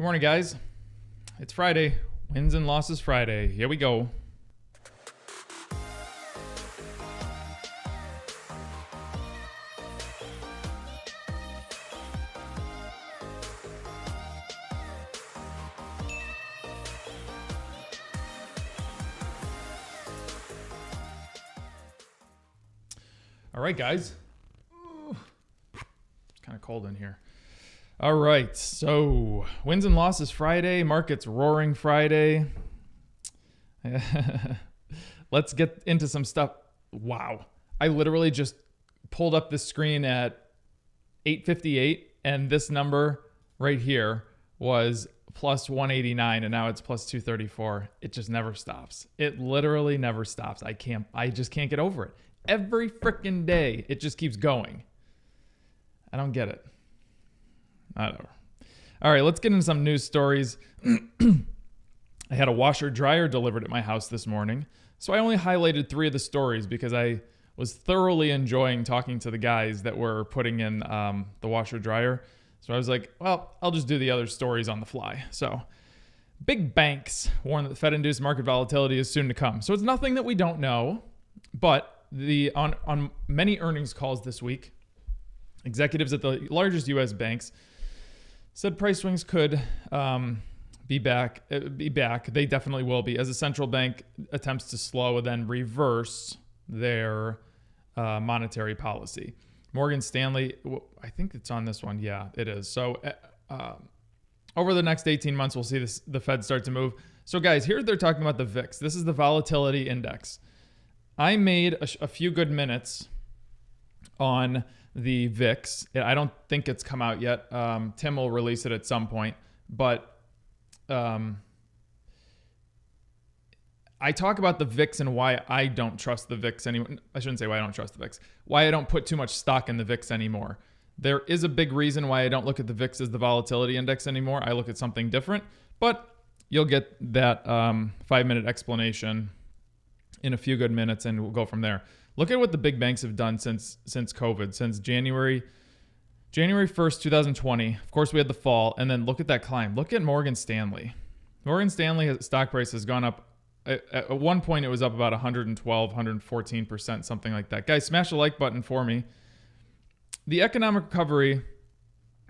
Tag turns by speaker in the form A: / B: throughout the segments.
A: Good morning, guys. It's Friday. Wins and losses Friday. Here we go. All right, guys. It's kind of cold in here. All right, so wins and losses Friday. Markets roaring Friday. Let's get into some stuff. Wow. I literally just pulled up the screen at 8:58, and this number right here was plus 189, and now it's plus 234. It just never stops. It literally never stops. I just can't get over it. Every freaking day, it just keeps going. I don't get it. I don't know. All right, let's get into some news stories. I had a washer dryer delivered at my house this morning, so I only highlighted 3 of the stories because I was thoroughly enjoying talking to the guys that were putting in the washer dryer. So I was like, well, I'll just do the other stories on the fly. So big banks warn that the Fed-induced market volatility is soon to come. So it's nothing that we don't know, but on many earnings calls this week, executives at the largest U.S. banks said price swings could be back. They definitely will be as the central bank attempts to slow and then reverse their monetary policy. Morgan Stanley, I think it's on this one. Yeah, it is. So over the next 18 months, we'll see the Fed start to move. So guys, here they're talking about the VIX. This is the volatility index. I made a few good minutes on the VIX. I don't think it's come out yet. Tim will release it at some point, but I talk about the VIX and why I don't trust the VIX anymore. I shouldn't say why I don't trust the VIX. Why I don't put too much stock in the VIX anymore. There is a big reason why I don't look at the VIX as the volatility index anymore. I look at something different, but you'll get that 5-minute explanation in a few good minutes, and we'll go from there. Look at what the big banks have done since COVID, since January 1st, 2020. Of course, we had the fall, and then look at that climb. Look at Morgan Stanley. Morgan Stanley stock price has gone up. At one point, it was up about 112, 114%, something like that. Guys, smash the like button for me. The economic recovery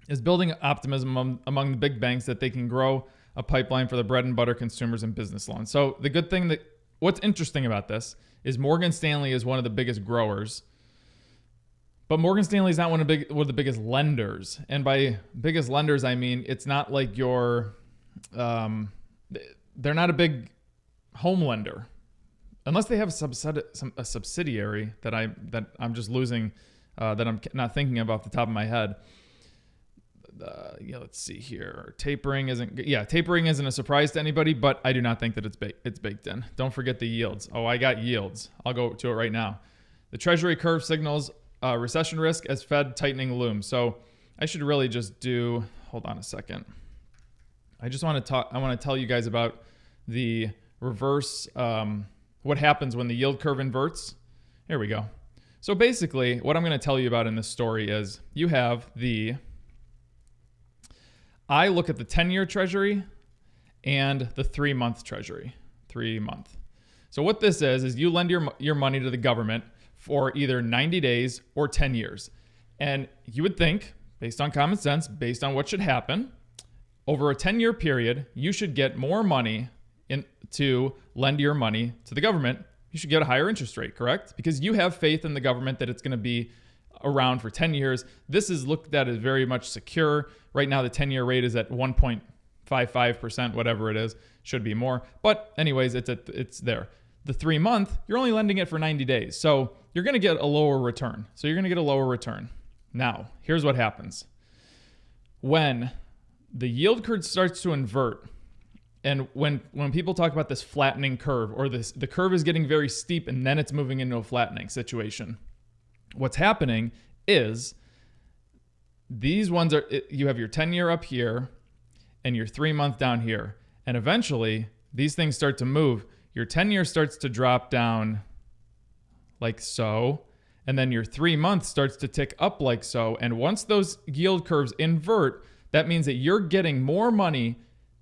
A: is building optimism among the big banks that they can grow a pipeline for the bread and butter consumers and business loans. So the good thing what's interesting about this is Morgan Stanley is one of the biggest growers, but Morgan Stanley is not one of the biggest lenders. And by biggest lenders, I mean it's not like they're not a big home lender, unless they have a subsidiary that I'm just losing, that I'm not thinking of off the top of my head. Let's see here. Tapering isn't a surprise to anybody, but I do not think that it's baked in. Don't forget the yields. Oh, I got yields. I'll go to it right now. The Treasury curve signals recession risk as Fed tightening looms. So I should really just hold on a second. I want to tell you guys about the reverse, what happens when the yield curve inverts. Here we go. So basically, what I'm going to tell you about in this story is you have I look at the 10-year Treasury and the 3-month Treasury. 3-month. So what this is you lend your money to the government for either 90 days or 10 years. And you would think, based on common sense, based on what should happen, over a 10-year period, you should get more money to lend your money to the government. You should get a higher interest rate, correct? Because you have faith in the government that it's going to be around for 10 years. This is looked at as very much secure. Right now, the 10-year rate is at 1.55%, whatever it is. Should be more. But anyways, it's there. The 3-month, you're only lending it for 90 days. So you're going to get a lower return. Now, here's what happens. When the yield curve starts to invert, and when people talk about this flattening curve, or the curve is getting very steep and then it's moving into a flattening situation, what's happening is these ones you have your 10-year up here and your 3-month down here. And eventually these things start to move. Your 10-year starts to drop down like so. And then your 3-month starts to tick up like so. And once those yield curves invert, That means that you're getting more money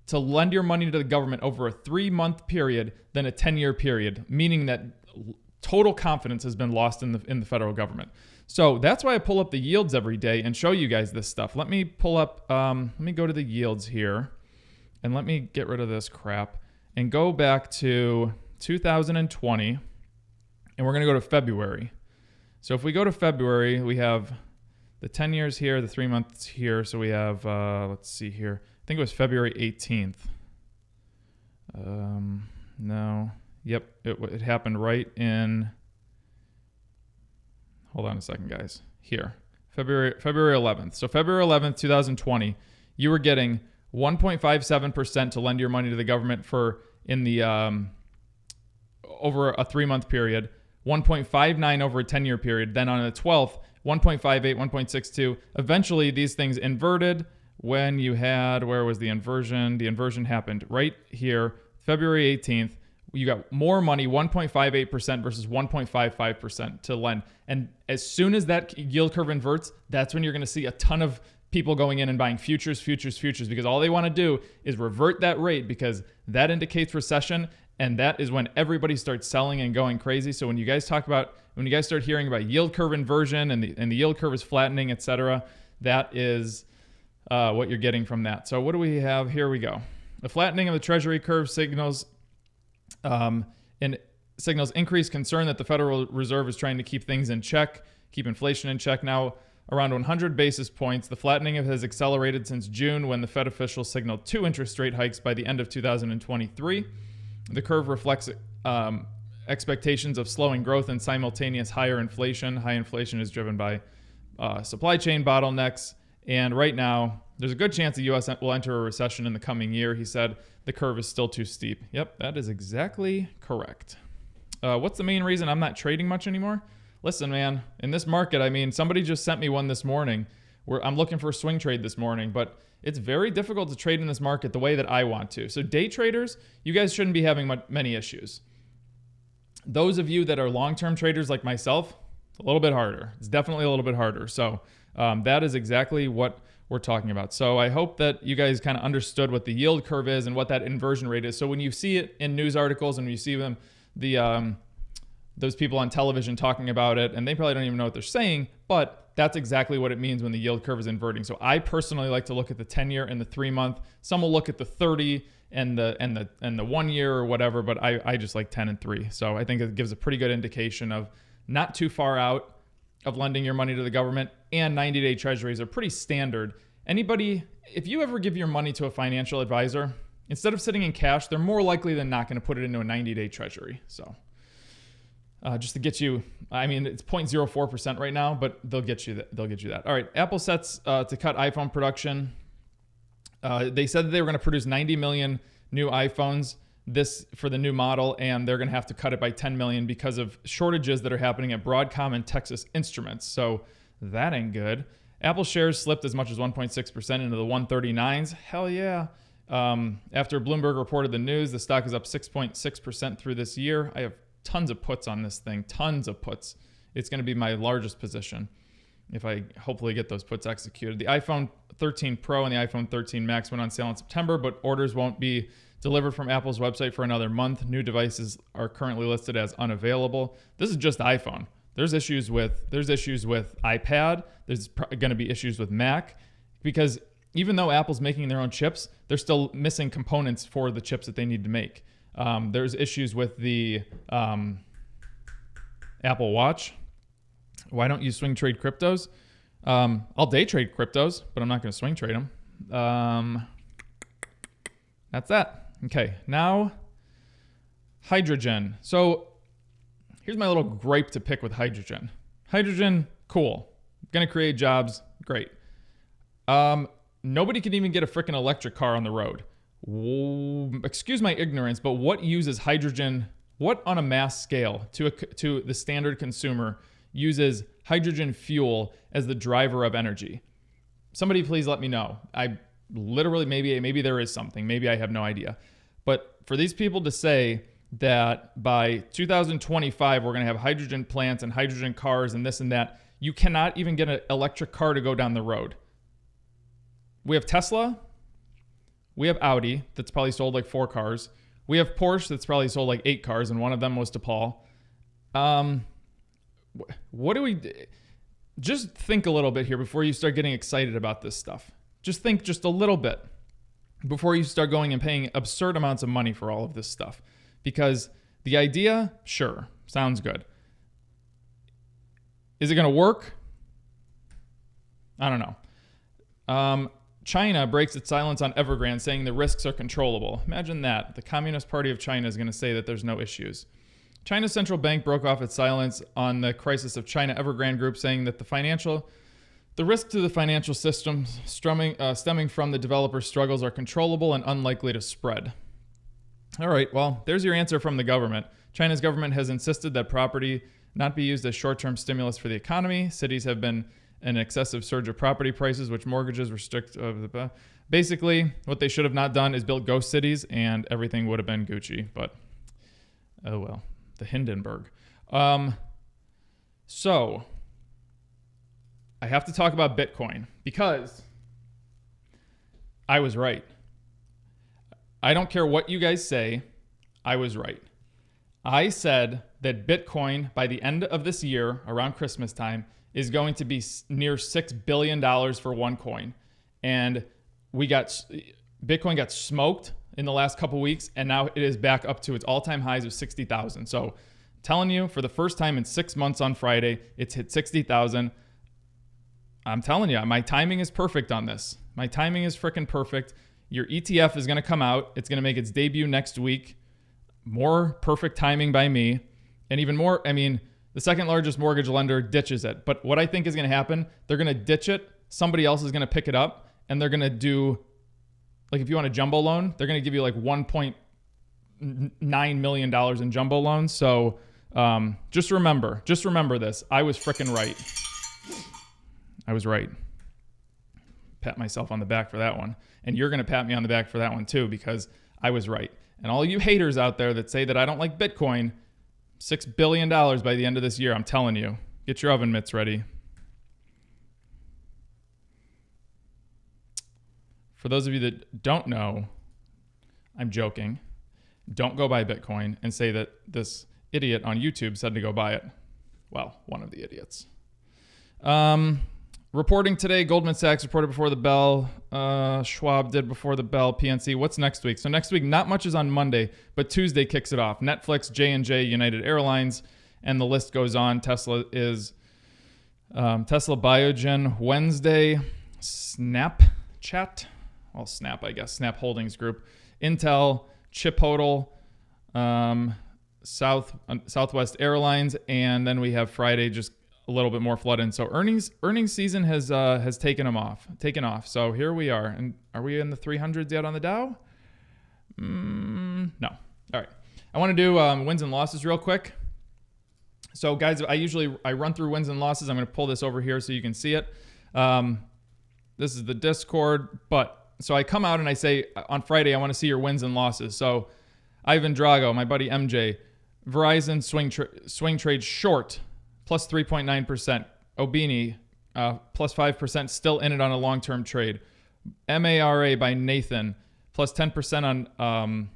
A: to lend your money to the government over a 3-month period than a 10-year period, meaning that total confidence has been lost in the federal government. So that's why I pull up the yields every day and show you guys this stuff. Let me pull up, let me go to the yields here, and let me get rid of this crap and go back to 2020, and we're going to go to February. So if we go to February, we have the 10 years here, the 3 months here. So we have, let's see here. I think it was February 18th. No. Yep, it happened right in, hold on a second, guys. Here, February 11th. So February 11th, 2020, you were getting 1.57% to lend your money to the government for in the over a 3-month period, 1.59 over a 10-year period. Then on the 12th, 1.58, 1.62. Eventually, these things inverted when you had, where was the inversion? The inversion happened right here, February 18th. You got more money, 1.58% versus 1.55% to lend. And as soon as that yield curve inverts, that's when you're going to see a ton of people going in and buying futures, because all they want to do is revert that rate, because that indicates recession, and that is when everybody starts selling and going crazy. So when you guys start hearing about yield curve inversion and the yield curve is flattening, etc., that is what you're getting from that. So what do we have? Here we go. The flattening of the Treasury curve signals increased concern that the Federal Reserve is trying to keep things in check, keep inflation in check. Now around 100 basis points. The flattening has accelerated since June, when the Fed officials signaled 2 interest rate hikes by the end of 2023. The curve reflects expectations of slowing growth and simultaneous higher inflation. High inflation is driven by supply chain bottlenecks. And right now, there's a good chance the U.S. will enter a recession in the coming year. He said the curve is still too steep. Yep, that is exactly correct. What's the main reason I'm not trading much anymore? Listen, man, in this market, I mean, somebody just sent me one this morning where I'm looking for a swing trade this morning, but it's very difficult to trade in this market the way that I want to. So day traders, you guys shouldn't be having many issues. Those of you that are long-term traders like myself, a little bit harder. It's definitely a little bit harder. So that is exactly what we're talking about. So I hope that you guys kind of understood what the yield curve is and what that inversion rate is. So when you see it in news articles and you see them, those people on television talking about it, and they probably don't even know what they're saying, but that's exactly what it means when the yield curve is inverting. So I personally like to look at the 10-year and the 3-month. Some will look at the 30 and the 1 year or whatever, but I just like 10 and 3. So I think it gives a pretty good indication of not too far out of lending your money to the government, and 90-day treasuries are pretty standard. Anybody, if you ever give your money to a financial advisor, instead of sitting in cash, they're more likely than not going to put it into a 90-day treasury. So just to get you, I mean, it's 0.04% right now, but they'll get you that. All right, Apple sets to cut iPhone production. They said that they were going to produce 90 million new iPhones for the new model, and they're going to have to cut it by 10 million because of shortages that are happening at Broadcom and Texas Instruments. So that ain't good. Apple shares slipped as much as 1.6% into the 139s. Hell yeah. After Bloomberg reported the news, the stock is up 6.6% through this year. I have tons of puts on this thing, tons of puts. It's going to be my largest position if I hopefully get those puts executed. The iPhone 13 Pro and the iPhone 13 Max went on sale in September, but orders won't be delivered from Apple's website for another month. New devices are currently listed as unavailable. This is just iPhone. There's issues with iPad. There's going to be issues with Mac, because even though Apple's making their own chips, they're still missing components for the chips that they need to make. There's issues with the Apple Watch. Why don't you swing trade cryptos? I'll day trade cryptos, but I'm not going to swing trade them. That's that. Okay, now hydrogen. So here's my little gripe to pick with hydrogen. Hydrogen, cool. Going to create jobs, great. Nobody can even get a freaking electric car on the road. Excuse my ignorance, but what uses hydrogen? What on a mass scale to the standard consumer uses hydrogen fuel as the driver of energy? Somebody please let me know. I literally, maybe there is something. Maybe I have no idea. But for these people to say that by 2025 we're going to have hydrogen plants and hydrogen cars and this and that, you cannot even get an electric car to go down the road. we have Tesla. We have Audi that's probably sold like 4 cars. We have Porsche that's probably sold like 8 cars, and one of them was to Paul. What do we... Just think a little bit here before you start getting excited about this stuff. Just think just a little bit before you start going and paying absurd amounts of money for all of this stuff. Because the idea, sure, sounds good. Is it going to work? I don't know. China breaks its silence on Evergrande, saying the risks are controllable. Imagine that. The Communist Party of China is going to say that there's no issues. China's central bank broke off its silence on the crisis of China Evergrande Group, saying that the risk to the financial system stemming from the developer's struggles are controllable and unlikely to spread. All right, well, there's your answer from the government. China's government has insisted that property not be used as short-term stimulus for the economy. Cities have been an excessive surge of property prices, which mortgages restrict. Basically, what they should have not done is build ghost cities, and everything would have been Gucci. But oh well, the Hindenburg. So I have to talk about Bitcoin because I was right. I don't care what you guys say. I was right. I said that Bitcoin by the end of this year, around Christmas time, is going to be near $6 billion for one coin. And Bitcoin got smoked in the last couple weeks, and now it is back up to its all-time highs of 60,000. So I'm telling you, for the first time in 6 months on Friday, it's hit 60,000. I'm telling you, my timing is perfect on this. My timing is freaking perfect. Your ETF is going to come out. It's going to make its debut next week. More perfect timing by me. And even more, I mean, the second largest mortgage lender ditches it. But what I think is going to happen, they're going to ditch it. Somebody else is going to pick it up, and they're going to do, like if you want a jumbo loan, they're going to give you like $1.9 million in jumbo loans. So just remember this. I was freaking right. I was right. Pat myself on the back for that one. And you're going to pat me on the back for that one too, because I was right. And all you haters out there that say that I don't like Bitcoin, $6 billion by the end of this year, I'm telling you. Get your oven mitts ready. For those of you that don't know, I'm joking. Don't go buy Bitcoin and say that this idiot on YouTube said to go buy it. Well, one of the idiots. Reporting today, Goldman Sachs reported before the bell. Schwab did before the bell. PNC. What's next week? So next week, not much is on Monday, but Tuesday kicks it off. Netflix, J&J, United Airlines, and the list goes on. Tesla Biogen Wednesday. Snapchat. Well, Snap, I guess. Snap Holdings Group. Intel, Chipotle, Southwest Airlines, and then we have Friday just a little bit more flooding. So earnings season has taken off. So here we are. And are we in the 300s yet on the Dow? No. All right. I want to do wins and losses real quick. So guys, I run through wins and losses. I'm going to pull this over here so you can see it. This is the Discord, so I come out and I say on Friday, I want to see your wins and losses. So Ivan Drago, my buddy MJ, Verizon swing trade short, plus 3.9%. Obini, plus 5%, still in it on a long-term trade. MARA by Nathan, plus 10% on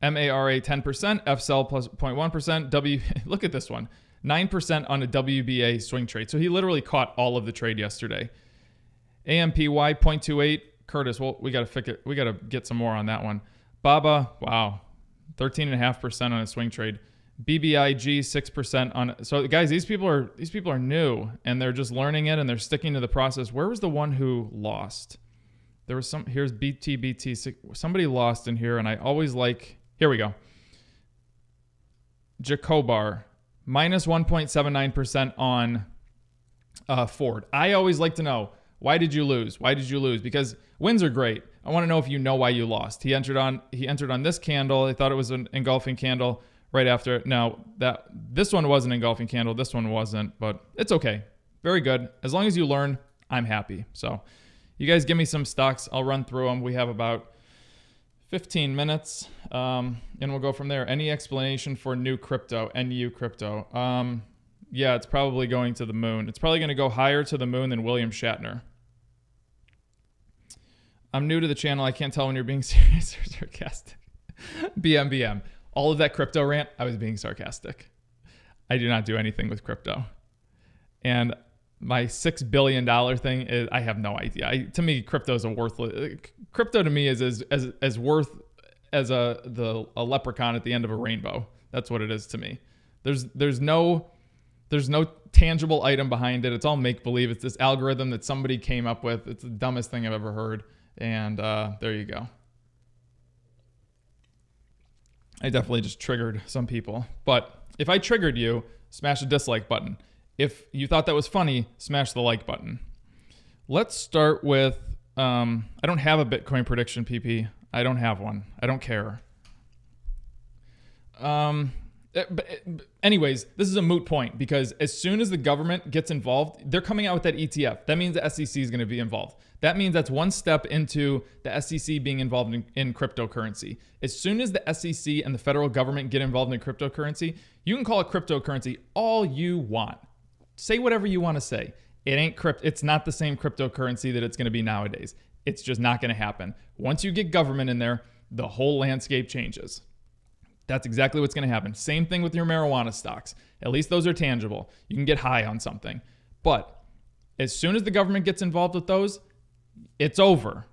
A: MARA 10%, FSEL plus 0.1%. Look at this one, 9% on a WBA swing trade. So he literally caught all of the trade yesterday. AMPY 0.28. Curtis, well, we got to get some more on that one. Baba, wow, 13.5% on a swing trade. BBIG 6% on. So guys, these people are new and they're just learning it and they're sticking to the process. Where was the one who lost? There was here's BTBT. Somebody lost in here, and I always like. Here we go. Jacobar minus 1.79% on Ford. I always like to know, why did you lose? Because wins are great. I want to know if you know why you lost. He entered on this candle. I thought it was an engulfing candle right after it. Now this one was an engulfing candle. This one wasn't, but it's okay. Very good. As long as you learn, I'm happy. So you guys give me some stocks. I'll run through them. We have about 15 minutes, and we'll go from there. Any explanation for new crypto, NU crypto? Yeah, it's probably going to the moon. It's probably going to go higher to the moon than William Shatner. I'm new to the channel. I can't tell when you're being serious or sarcastic. BM. All of that crypto rant, I was being sarcastic. I do not do anything with crypto. And my $6 billion thing is, I have no idea. To me, crypto is crypto to me is as worth as a leprechaun at the end of a rainbow. That's what it is to me. There's no tangible item behind it. It's all make believe. It's this algorithm that somebody came up with. It's the dumbest thing I've ever heard. And there you go. I definitely just triggered some people. But if I triggered you, smash the dislike button. If you thought that was funny, smash the like button. Let's start with, I don't have a Bitcoin prediction, PP. I don't have one. I don't care. Anyways, this is a moot point because as soon as the government gets involved, they're coming out with that ETF. That means the SEC is going to be involved. That means that's one step into the SEC being involved in cryptocurrency. As soon as the SEC and the federal government get involved in cryptocurrency, you can call it cryptocurrency all you want. Say whatever you want to say. It ain't it's not the same cryptocurrency that it's going to be nowadays. It's just not going to happen. Once you get government in there, the whole landscape changes. That's exactly what's going to happen. Same thing with your marijuana stocks. At least those are tangible. You can get high on something. But as soon as the government gets involved with those, it's over.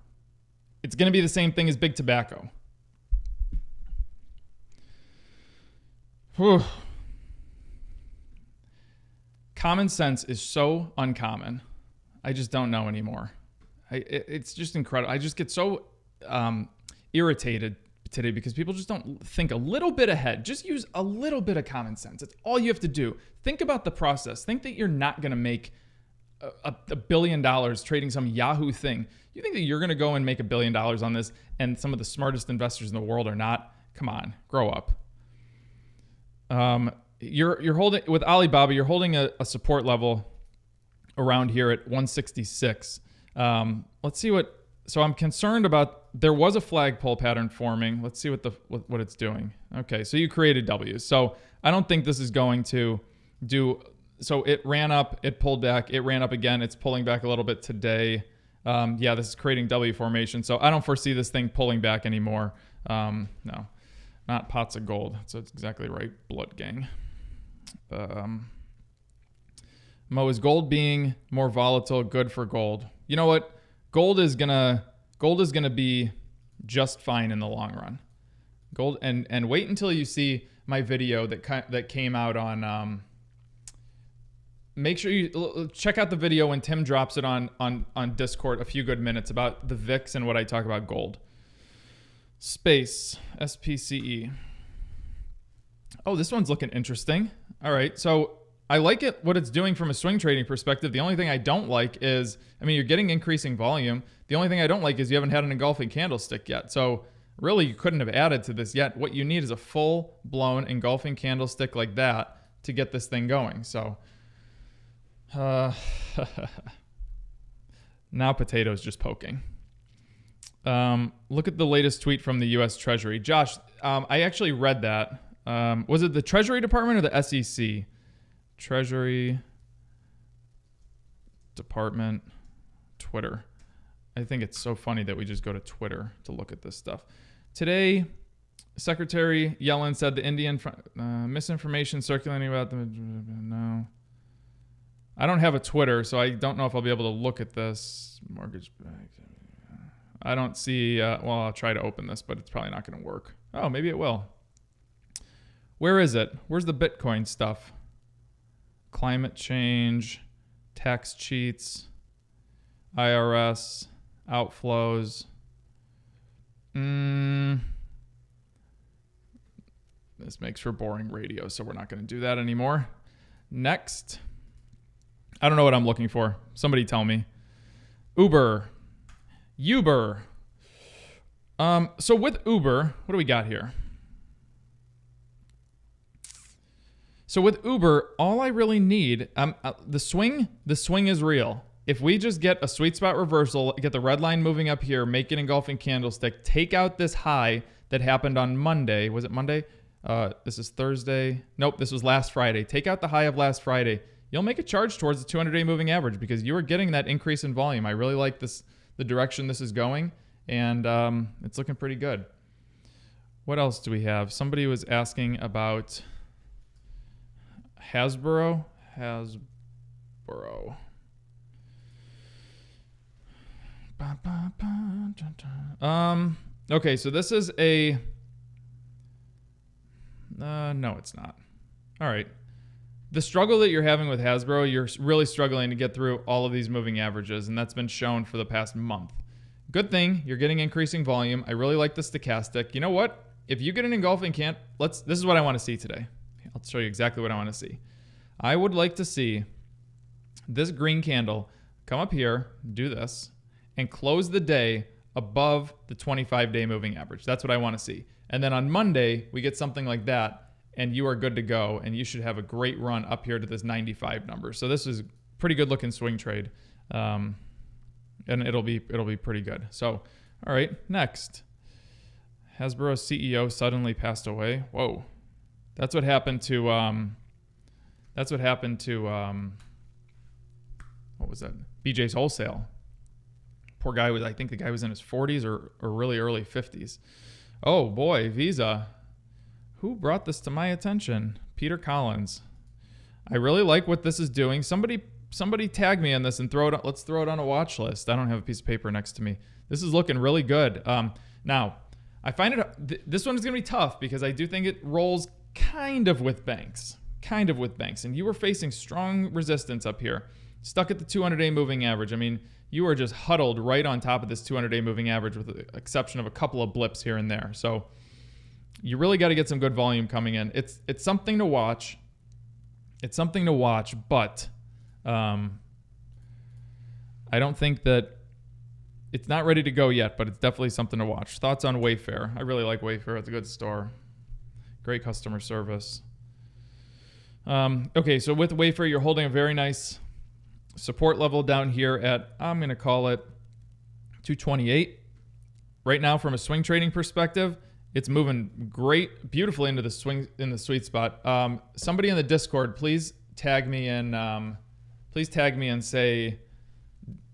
A: It's going to be the same thing as big tobacco. Whew. Common sense is so uncommon. I just don't know anymore. It's just incredible. I just get so irritated today because people just don't think a little bit ahead. Just use a little bit of common sense. It's all you have to do. Think about the process. Think that you're not going to make $1 billion trading some Yahoo thing. You think that you're going to go and make $1 billion on this and some of the smartest investors in the world are not? Come on, grow up. You're holding with Alibaba, you're holding a support level around here at 166. Let's see what, so I'm concerned about, there was a flagpole pattern forming. Let's see what it's doing. Okay, so you created W's. So I don't think this is going to do, so it ran up, it pulled back, it ran up again, it's pulling back a little bit today. Yeah, this is creating W formation. So I don't foresee this thing pulling back anymore. No, not pots of gold. So it's exactly right, blood gang. Mo, is gold being more volatile good for gold? You know what? Gold is gonna be just fine in the long run. Gold, and wait until you see my video that came out on. Make sure you check out the video when Tim drops it on Discord. A few good minutes about the VIX and what I talk about gold. Space SPCE. Oh, this one's looking interesting. All right, so I like it, what it's doing from a swing trading perspective. The only thing I don't like is, I mean, you're getting increasing volume. The only thing I don't like is you haven't had an engulfing candlestick yet. So really, you couldn't have added to this yet. What you need is a full-blown engulfing candlestick like that to get this thing going. So now potatoes just poking. Look at the latest tweet from the U.S. Treasury. Josh, I actually read that. Was it the Treasury Department or the SEC? Treasury Department, Twitter. I think it's so funny that we just go to Twitter to look at this stuff. Today, Secretary Yellen said the Indian misinformation circulating about the... No. I don't have a Twitter, so I don't know if I'll be able to look at this. Mortgage... I don't see... well, I'll try to open this, but it's probably not going to work. Oh, maybe it will. Where is it? Where's the Bitcoin stuff? Climate change, tax cheats, IRS, outflows. This makes for boring radio, so we're not going to do that anymore. Next. I don't know what I'm looking for. Somebody tell me. Uber. So with Uber, what do we got here? So with Uber, all I really need, the swing is real. If we just get a sweet spot reversal, get the red line moving up here, make an engulfing candlestick, take out this high that happened on Monday. Was it Monday? This is Thursday. Nope, this was last Friday. Take out the high of last Friday. You'll make a charge towards the 200-day moving average because you are getting that increase in volume. I really like this, the direction this is going. and it's looking pretty good. What else do we have? Somebody was asking about Hasbro. Okay, so this is a... no, it's not. All right. The struggle that you're having with Hasbro, you're really struggling to get through all of these moving averages, and that's been shown for the past month. Good thing, you're getting increasing volume. I really like the stochastic. You know what? If you get an engulfing this is what I want to see today. I'll show you exactly what I want to see. I would like to see this green candle come up here, do this, and close the day above the 25-day moving average. That's what I want to see. And then on Monday, we get something like that, and you are good to go, and you should have a great run up here to this 95 number. So this is pretty good looking swing trade, and it'll be pretty good. So, all right, next. Hasbro's CEO suddenly passed away. Whoa, that's what happened to what was that? BJ's Wholesale. Poor guy I think the guy was in his 40s or really early 50s. Oh boy, Visa. Who brought this to my attention? Peter Collins. I really like what this is doing. Somebody tag me on this and let's throw it on a watch list. I don't have a piece of paper next to me. This is looking really good. Now, I find this one is going to be tough because I do think it rolls kind of with banks. And you were facing strong resistance up here. Stuck at the 200-day moving average. I mean, you are just huddled right on top of this 200-day moving average with the exception of a couple of blips here and there. So you really got to get some good volume coming in. It's something to watch. But I don't think that it's not ready to go yet, but it's definitely something to watch. Thoughts on Wayfair? I really like Wayfair. It's a good store. Great customer service. Okay, so with Wayfair, you're holding a very nice support level down here at, I'm going to call it 228. Right now, from a swing trading perspective, it's moving beautifully into the sweet spot. Somebody in the Discord, please tag me and say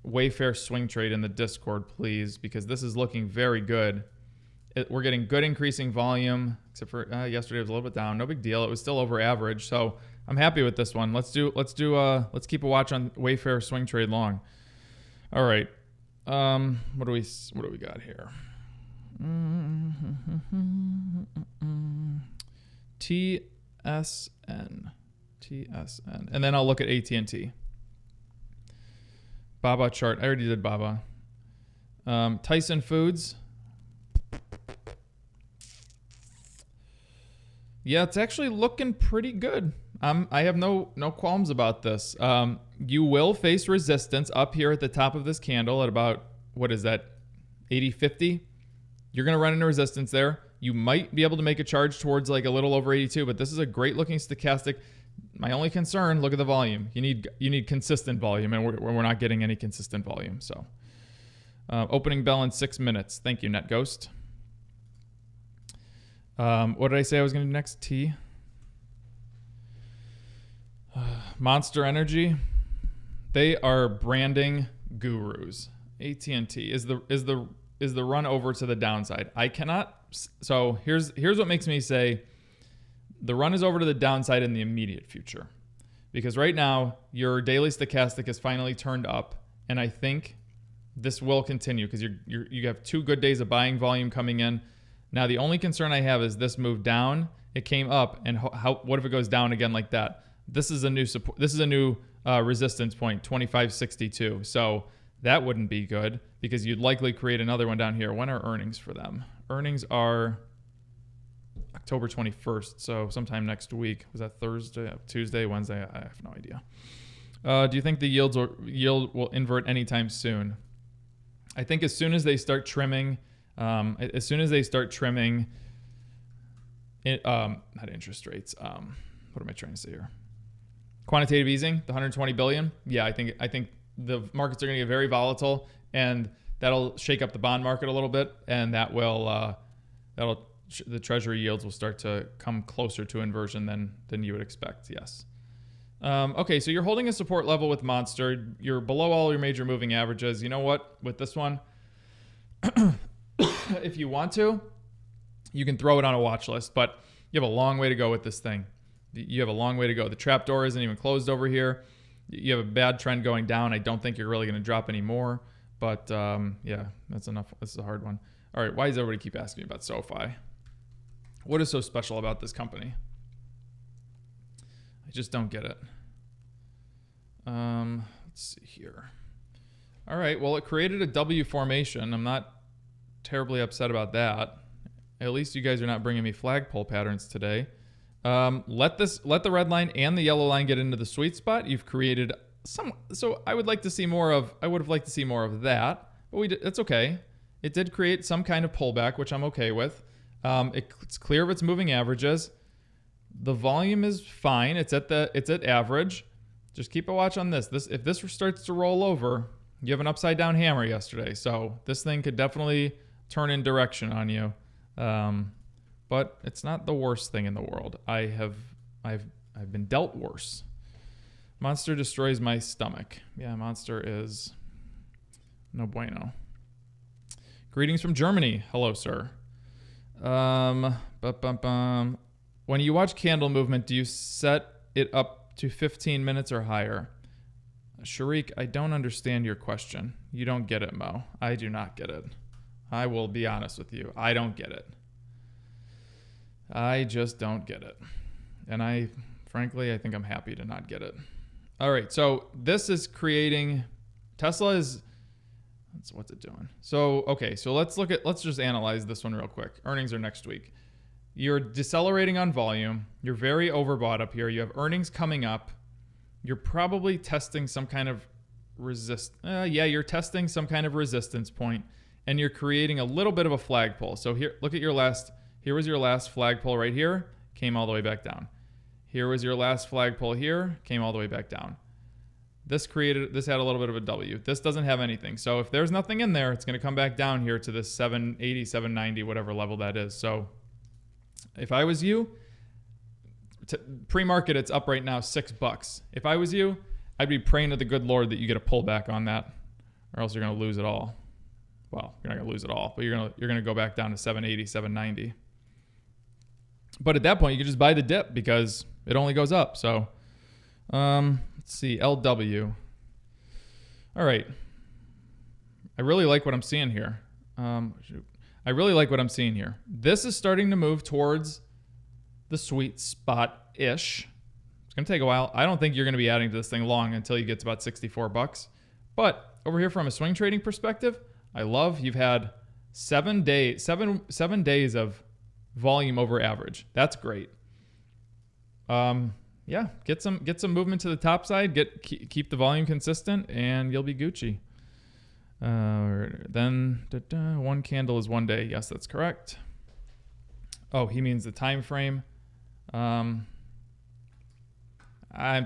A: Wayfair swing trade in the Discord, please, because this is looking very good. We're getting good increasing volume, except for yesterday it was a little bit down. No big deal. It was still over average, so I'm happy with this one. Let's keep a watch on Wayfair swing trade long. All right. What do we got here? TSN, and then I'll look at AT&T. Baba chart. I already did Baba. Tyson Foods. Yeah, it's actually looking pretty good. I have no qualms about this. You will face resistance up here at the top of this candle at about, what is that, 80.50? You're going to run into resistance there. You might be able to make a charge towards like a little over 82, but this is a great looking stochastic. My only concern, look at the volume. You need consistent volume, and we're not getting any consistent volume. So, opening bell in 6 minutes. Thank you, NetGhost. What did I say I was going to do next? T. Monster Energy. They are branding gurus. AT&T is the run over to the downside. I cannot. So here's what makes me say the run is over to the downside in the immediate future, because right now your daily stochastic is finally turned up, and I think this will continue because you have 2 good days of buying volume coming in. Now the only concern I have is this move down. It came up, and what if it goes down again like that? This is a new support. This is a new resistance point, 25.62. So that wouldn't be good because you'd likely create another one down here. When are earnings for them? Earnings are October 21st, so sometime next week. Was that Thursday, Tuesday, Wednesday? I have no idea. Do you think the yield will invert anytime soon? I think as soon as they start trimming, not interest rates. What am I trying to say here? Quantitative easing, the 120 billion. Yeah, I think the markets are going to get very volatile, and that'll shake up the bond market a little bit, and the treasury yields will start to come closer to inversion than you would expect. Yes. Okay, so you're holding a support level with Monster. You're below all your major moving averages. You know what? With this one, if you want to, you can throw it on a watch list, but you have a long way to go with this thing. You have a long way to go. The trapdoor isn't even closed over here. You have a bad trend going down. I don't think you're really going to drop any more, but yeah, that's enough. This is a hard one. All right, why does everybody keep asking me about SoFi? What is so special about this company? I just don't get it. Let's see here. All right, well, it created a W formation. I'm not terribly upset about that. At least you guys are not bringing me flagpole patterns today. Let the red line and the yellow line get into the sweet spot. You've created some. So I would like to see more of. I would have liked to see more of that, but it's okay. It did create some kind of pullback, which I'm okay with. It's clear of its moving averages. The volume is fine. It's at average. Just keep a watch on this. If this starts to roll over, you have an upside down hammer yesterday. So this thing could definitely turn in direction on you. But it's not the worst thing in the world. I've been dealt worse. Monster destroys my stomach. Yeah, Monster is no bueno. Greetings from Germany. Hello, sir. When you watch candle movement, do you set it up to 15 minutes or higher? Sharik, I don't understand your question. You don't get it, Mo. I do not get it. I will be honest with you. I don't get it. I just don't get it. And frankly, I think I'm happy to not get it. All right, so this is creating, Tesla is, what's it doing? So, okay, so let's just analyze this one real quick. Earnings are next week. You're decelerating on volume. You're very overbought up here. You have earnings coming up. You're probably testing some kind of you're testing some kind of resistance point, and you're creating a little bit of a flagpole. So here, look at here was your last flagpole right here, came all the way back down. Here was your last flagpole here, came all the way back down. This had a little bit of a W. This doesn't have anything. So if there's nothing in there, it's going to come back down here to this 780, 790, whatever level that is. So if I was you, pre-market, it's up right now $6. If I was you, I'd be praying to the good Lord that you get a pullback on that, or else you're going to lose it all. Well, you're not going to lose it all, but you're going to go back down to 780, 790. But at that point, you can just buy the dip because it only goes up. So let's see, LW. All right. I really like what I'm seeing here. This is starting to move towards the sweet spot-ish. It's going to take a while. I don't think you're going to be adding to this thing long until you get to about $64. But over here from a swing trading perspective, I love you've had 7 days of volume over average. That's great. Yeah, get some movement to the top side, keep the volume consistent, and you'll be Gucci. Then one candle is 1 day. Yes, that's correct. Oh, he means the time frame. I'm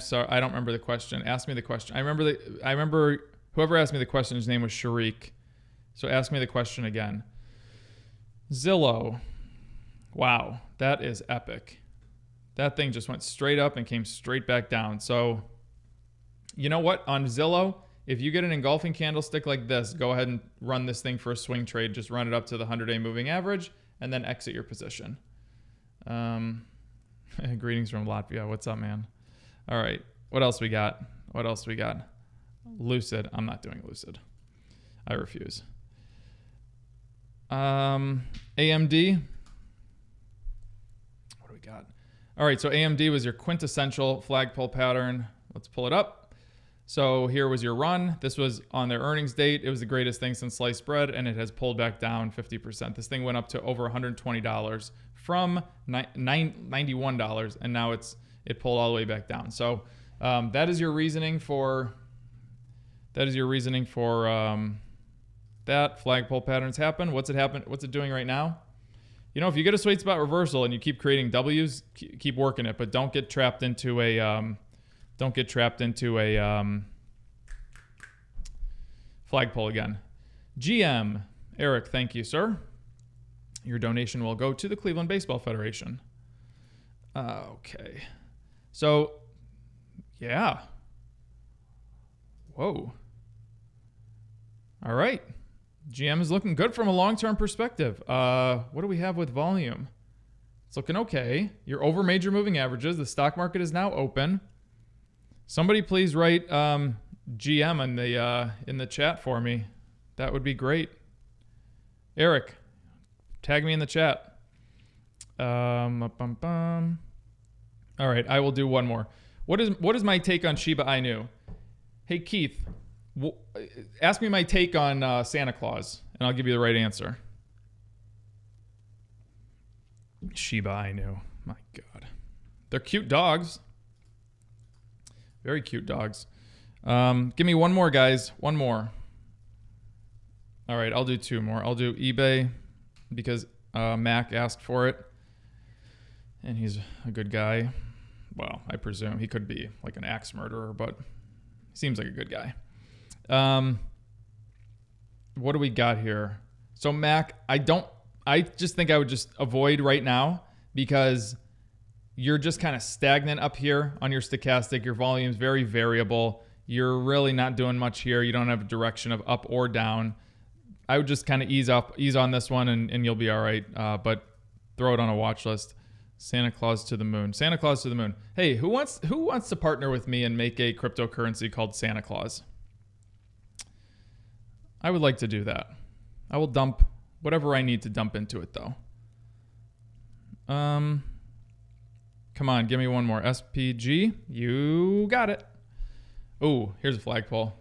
A: sorry, I don't remember the question. Ask me the question. I remember whoever asked me the question, his name was Sharik. So ask me the question again. Zillow. Wow, that is epic. That thing just went straight up and came straight back down. So, you know what? On Zillow, if you get an engulfing candlestick like this, go ahead and run this thing for a swing trade. Just run it up to the 100-day moving average and then exit your position. Greetings from Latvia. What's up, man? All right. What else we got? Lucid. I'm not doing Lucid. I refuse. AMD. What do we got? All right, so AMD was your quintessential flagpole pattern. Let's pull it up. So here was your run. This was on their earnings date. It was the greatest thing since sliced bread, and it has pulled back down 50%. This thing went up to over $120 from $91, and now it pulled all the way back down. So that is your reasoning for that flagpole patterns happen. What's it doing right now? You know, if you get a sweet spot reversal and you keep creating W's, keep working it, but don't get trapped into a flagpole again. GM, Eric, thank you, sir. Your donation will go to the Cleveland Baseball Federation. Okay. So, yeah. Whoa. All right. GM is looking good from a long-term perspective. What do we have with volume? It's looking okay. You're over major moving averages. The stock market is now open. Somebody please write GM in the chat for me. That would be great. Eric, tag me in the chat. All right, I will do one more. What is my take on Shiba Inu? Hey Keith, ask me my take on Santa Claus, and I'll give you the right answer. Shiba Inu, my God, they're cute dogs. Very cute dogs. Give me one more, guys. One more. All right, I'll do two more. I'll do eBay because Mac asked for it, and he's a good guy. Well, I presume he could be like an axe murderer, but he seems like a good guy. What do we got here? So Mac, I just think I would just avoid right now because you're just kind of stagnant up here on your stochastic. Your volume's very variable. You're really not doing much here. You don't have a direction of up or down. I would just kind of ease on this one and you'll be all right. But throw it on a watch list. Santa Claus to the moon. Santa Claus to the moon. Hey, who wants to partner with me and make a cryptocurrency called Santa Claus? I would like to do that. I will dump whatever I need to dump into it though. Come on, give me one more. SPG. You got it. Oh, here's a flagpole.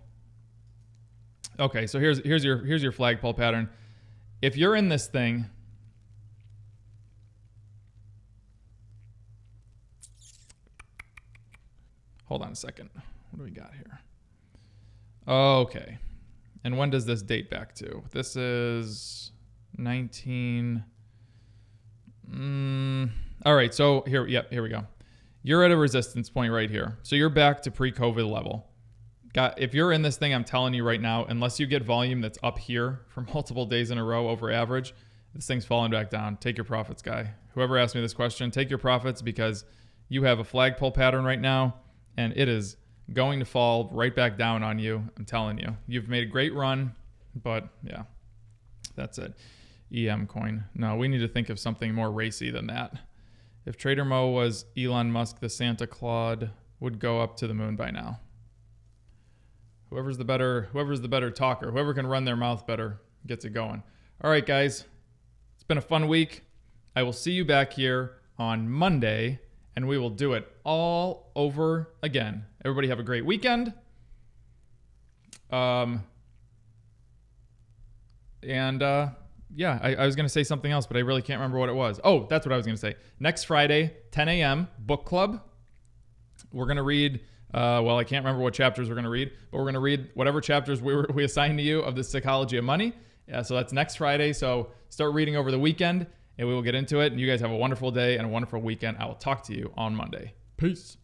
A: Okay, so here's your flagpole pattern. If you're in this thing, hold on a second. What do we got here? Okay. And when does this date back to? This is 19. All right, so here we go. You're at a resistance point right here. So you're back to pre-COVID level. If you're in this thing, I'm telling you right now, unless you get volume that's up here for multiple days in a row over average, this thing's falling back down. Take your profits, guy. Whoever asked me this question, take your profits because you have a flagpole pattern right now, and it is going to fall right back down on you. I'm telling you. You've made a great run, but yeah, that's it. EM coin. No, we need to think of something more racy than that. If Trader Mo was Elon Musk, the Santa Claus would go up to the moon by now. Whoever's the better talker, whoever can run their mouth better gets it going. All right, guys. It's been a fun week. I will see you back here on Monday, and we will do it all over again. Everybody have a great weekend. Yeah, I was going to say something else, but I really can't remember what it was. Oh, that's what I was going to say. Next Friday, 10 a.m., book club. We're going to read, I can't remember what chapters we're going to read, but we're going to read whatever chapters we assigned to you of the Psychology of Money. So that's next Friday. So start reading over the weekend, and we will get into it. And you guys have a wonderful day and a wonderful weekend. I will talk to you on Monday. Peace.